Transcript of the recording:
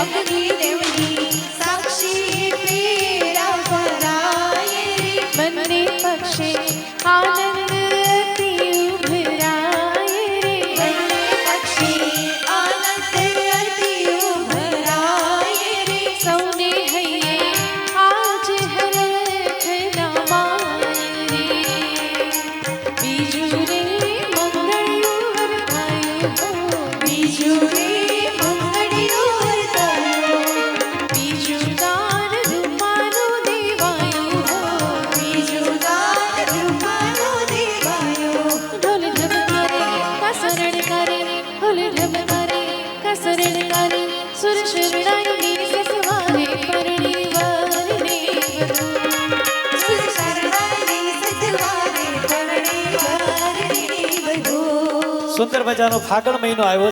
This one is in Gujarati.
અગ્નિ દેવની સાક્ષી પીડા ભરાય રે બંને પક્ષે આનંદ અતિ ઉભરાય રે બંને પક્ષે આનંદ અતિ ઉભરાય રે સૌને હૈયે આજ હરખ ના માય રે બીજું રે મંગળયું વર્તાયું હો બીજું રે મંગળિયો વર્તાયો બીજું દાન રૂપાનું દેવાયું હો બીજું દાન રૂપાનો દેવાયો ઢોલ ઢબકારે કાસરણ કરે ઢોલ ઢબકારે કાસરણ કરે સુર શરણાઈની સસવારે પરણી વરને વધુ સુર શરણાઈની સજવારે પરણે વરને વધુ સુંદર મજાનો ફાગણ મહિનો આવ્યો